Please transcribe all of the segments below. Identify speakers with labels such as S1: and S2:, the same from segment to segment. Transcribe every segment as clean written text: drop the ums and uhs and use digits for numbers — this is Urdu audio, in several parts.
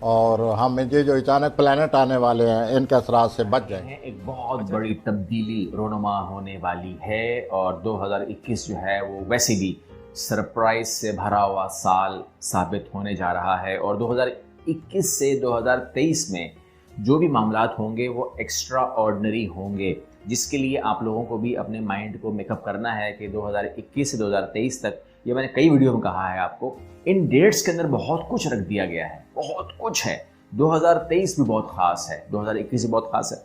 S1: اور ہم یہ جو اچانک پلانٹ آنے والے ہیں ان کے اثرات سے بچ جائیں.
S2: ایک بہت بڑی تبدیلی رونما ہونے والی ہے اور 2021 جو ہے وہ ویسے بھی سرپرائز سے بھرا ہوا سال ثابت ہونے جا رہا ہے. اور 2021 سے 2023 میں جو بھی معاملات ہوں گے وہ ایکسٹرا آرڈنری ہوں گے، جس کے لیے آپ لوگوں کو بھی اپنے مائنڈ کو میک اپ کرنا ہے کہ 2021 سے 2023 تک، یہ میں نے کئی ویڈیو میں کہا ہے آپ کو، ان ڈیٹس کے اندر بہت کچھ رکھ دیا گیا ہے، بہت کچھ ہے. 2023 بھی بہت خاص ہے، 2021 بھی بہت خاص ہے.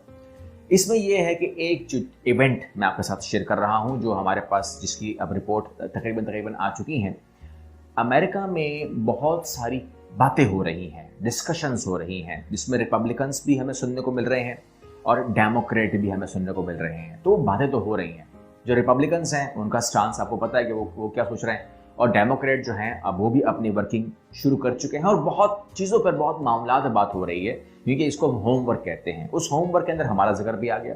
S2: اس میں یہ ہے کہ ایک جو ایونٹ میں آپ کے ساتھ شیئر کر رہا ہوں جو ہمارے پاس، جس کی اب رپورٹ تقریباً آ چکی ہیں. امریکہ میں بہت ساری باتیں ہو رہی ہیں، ڈسکشنز ہو رہی ہیں، جس میں ریپبلکنس بھی ہمیں سننے کو مل رہے ہیں اور ڈیموکریٹ بھی ہمیں سننے کو مل رہے ہیں. تو وہ باتیں تو ہو رہی ہیں. جو ریپبلکنس ہیں ان کا سٹانس آپ کو پتہ ہے کہ وہ کیا سوچ رہے ہیں، اور ڈیموکریٹ جو ہیں اب وہ بھی اپنی ورکنگ شروع کر چکے ہیں، اور بہت چیزوں پر، بہت معاملات بات ہو رہی ہے، کیونکہ اس کو ہم ہوم ورک کہتے ہیں. اس ہوم ورک کے اندر ہمارا ذکر بھی آ گیا،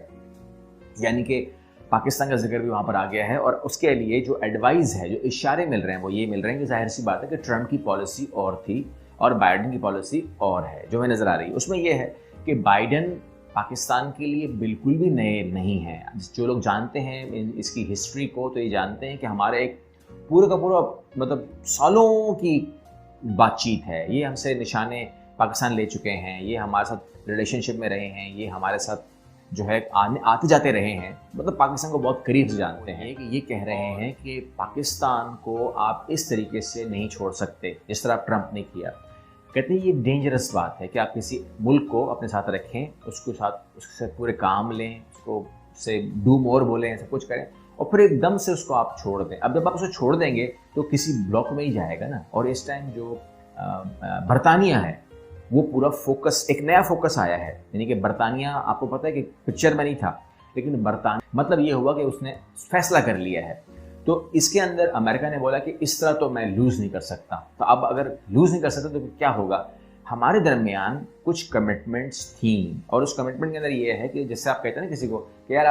S2: یعنی کہ پاکستان کا ذکر بھی وہاں پر آ گیا ہے. اور اس کے لیے جو ایڈوائز ہے، جو اشارے مل رہے ہیں، وہ یہ مل رہے ہیں کہ ظاہر سی بات ہے کہ ٹرمپ کی پالیسی اور تھی اور بائیڈن کی پالیسی اور ہے. جو ہمیں نظر آ رہی ہے اس میں یہ ہے کہ بائیڈن پاکستان کے لیے بالکل بھی نئے نہیں ہیں. جو لوگ جانتے ہیں اس کی ہسٹری کو تو یہ جانتے ہیں کہ ہمارے ایک پورے کا پورا مطلب سالوں کی بات چیت ہے. یہ ہم سے نشانے پاکستان لے چکے ہیں، یہ ہمارے ساتھ ریلیشن شپ میں رہے ہیں، یہ ہمارے ساتھ جو ہے آتے جاتے رہے ہیں، مطلب پاکستان کو بہت قریب سے جانتے ہیں. کہ یہ کہہ رہے ہیں کہ پاکستان کو آپ اس طریقے سے نہیں چھوڑ سکتے جس طرح ٹرمپ نے کیا. کہتے ہیں یہ ڈینجرس بات ہے کہ آپ کسی ملک کو اپنے ساتھ رکھیں، اس سے پورے کام لیں، اس کو سے ڈو مور بولیں، سب کچھ کریں، اور پھر ایک دم سے اس کو آپ چھوڑ دیں. اب جب آپ اسے چھوڑ دیں گے تو کسی بلاک میں ہی جائے گا نا. اور اس ٹائم جو برطانیہ ہے وہ پورا فوکس، ایک نیا فوکس آیا ہے. یعنی کہ برطانیہ آپ کو پتہ ہے کہ پکچر میں نہیں تھا، لیکن برطانیہ مطلب یہ ہوا کہ اس نے فیصلہ کر لیا ہے. تو اس کے اندر امریکہ نے بولا کہ اس طرح تو میں لوز نہیں کر سکتا. تو اب اگر لوز نہیں کر سکتا تو کیا ہوگا؟ ہمارے درمیان کچھ کمٹمنٹس تھیں، اور اس کمٹمنٹ کے اندر یہ ہے کہ جیسے آپ کہتے ہیں نا کسی کو کہ یار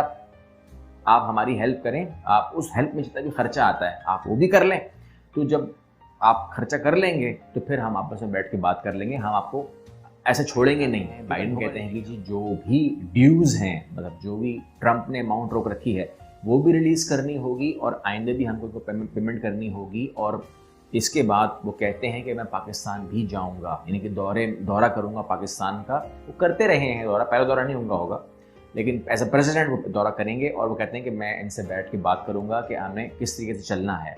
S2: آپ ہماری ہیلپ کریں، آپ اس ہیلپ میں جتنا بھی خرچہ آتا ہے آپ وہ بھی کر لیں. تو جب آپ خرچہ کر لیں گے تو پھر ہم آپس میں بیٹھ کے بات کر لیں گے، ہم آپ کو ایسے چھوڑیں گے نہیں. بائیڈن کہتے ہیں کہ جی جو بھی ڈیوز ہیں، مطلب جو بھی ٹرمپ نے اماؤنٹ روک رکھی ہے وہ بھی ریلیز کرنی ہوگی، اور آئندہ بھی ہم کو پیمنٹ کرنی ہوگی. اور اس کے بعد وہ کہتے ہیں کہ میں پاکستان بھی جاؤں گا، یعنی کہ دورہ کروں گا پاکستان کا. وہ کرتے رہے ہیں دورہ، پہلا دورہ نہیں ان کا ہوگا، لیکن ایز اے پریزیڈنٹ وہ دورہ کریں گے. اور وہ کہتے ہیں کہ میں ان سے بیٹھ کے بات کروں گا کہ ہمیں کس طریقے سے چلنا ہے.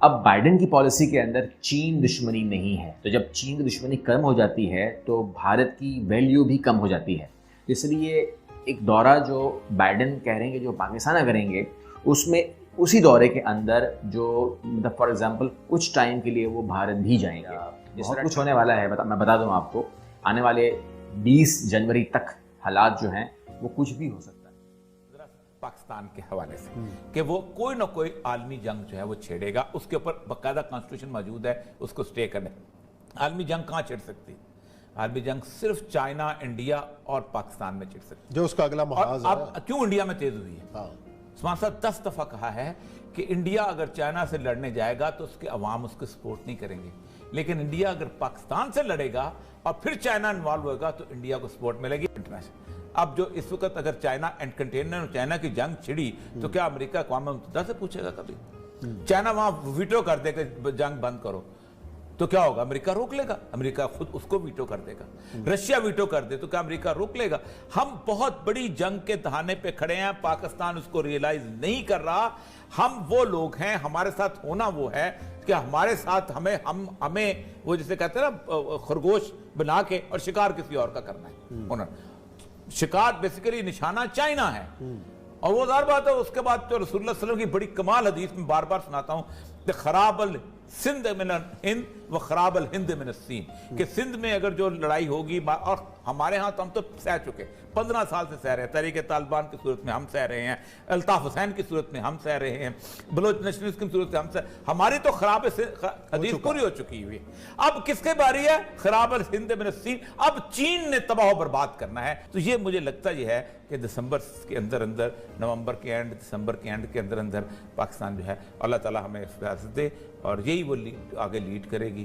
S2: اب بائیڈن کی پالیسی کے اندر چین دشمنی نہیں ہے، تو جب چین کی دشمنی کم ہو جاتی ہے تو بھارت کی ویلیو بھی کم ہو جاتی ہے. اس لیے ایک دورہ جو بائیڈن کہہ رہے ہیں کہ جو پاکستان کریں گے، اس میں اسی دورے کے اندر جو مطلب فار ایگزامپل کچھ ٹائم کے لیے وہ بھارت بھی جائیں گے. جس طرح کچھ ہونے والا ہے میں بتا دوں آپ کو، آنے والے 20 جنوری تک حالات جو ہیں وہ کچھ بھی ہو سکتا ہے.
S3: پاکستان کے حوالے سے کہ وہ کوئی نہ کوئی عالمی جنگ جو ہے وہ چھیڑے گا، اس کے اوپر باقاعدہ کانسٹیٹیوشن موجود ہے اس کو سٹے کرنے. عالمی جنگ کہاں چھڑ سکتی؟ عالمی جنگ صرف چائنا، انڈیا اور پاکستان میں چھڑ سکتی،
S4: جو اس کا اگلا محاذ ہے.
S3: اب کیوں انڈیا میں تیز ہوئی ہے؟ عثمان صاحب 10 دفعہ کہا ہے کہ انڈیا اگر چائنا سے لڑنے جائے گا تو اس کے عوام اس کو سپورٹ نہیں کریں گے، لیکن انڈیا اگر پاکستان سے لڑے گا اور پھر چائنا انوالو ہوگا تو انڈیا کو سپورٹ ملے گی انٹرنیشنل. اب جو اس وقت اگر چائنا اینڈ کنٹینر چائنا کی جنگ چھڑی تو کیا امریکہ اقوام متحدہ سے پوچھے گا کبھی؟ چائنا وہاں ویٹو کر دے کہ جنگ بند کرو تو کیا ہوگا؟ امریکہ روک لے گا، امریکہ خود اس کو ویٹو کر دے گا. رشیا ویٹو کر دے تو کیا امریکہ روک لے گا؟ ہم بہت بڑی جنگ کے دہانے پہ کھڑے ہیں، پاکستان اس کو ریئلائز نہیں کر رہا. ہم وہ لوگ ہیں، ہمارے ساتھ ہونا وہ ہے کہ ہمارے ساتھ ہمیں وہ جسے کہتے ہیں نا خرگوش بنا کے اور شکار کسی اور کا کرنا ہے. شکار بیسیکلی نشانہ چائنا ہے، اور وہ ظاہر بات ہے. اس کے بعد تو رسول اللہ صلی اللہ علیہ وسلم کی بڑی کمال حدیث میں بار بار سناتا ہوں کہ خراب السند من الہند و خراب الہند من السین، کہ سندھ میں اگر جو لڑائی ہوگی، اور ہمارے ہاں تو ہم تو سہ چکے، 15 سال سے سہ رہے ہیں. تحریک طالبان کی صورت میں ہم سہ رہے ہیں، الطاف حسین کی صورت میں ہم سہ رہے ہیں، بلوچ نیشنلسٹ کی صورت میں ہم ہماری تو خراب حدیث پوری ہو چکی ہوئی. اب کس کے باری ہے؟ خراب الہند من السین. اب چین نے تباہ و برباد کرنا ہے. تو یہ مجھے لگتا یہ ہے کہ دسمبر کے اندر نومبر کے اینڈ، دسمبر کے اینڈ کے اندر پاکستان جو ہے، اللہ تعالیٰ ہمیں حفاظت دے، اور یہی وہ آگے لیڈ کرے گی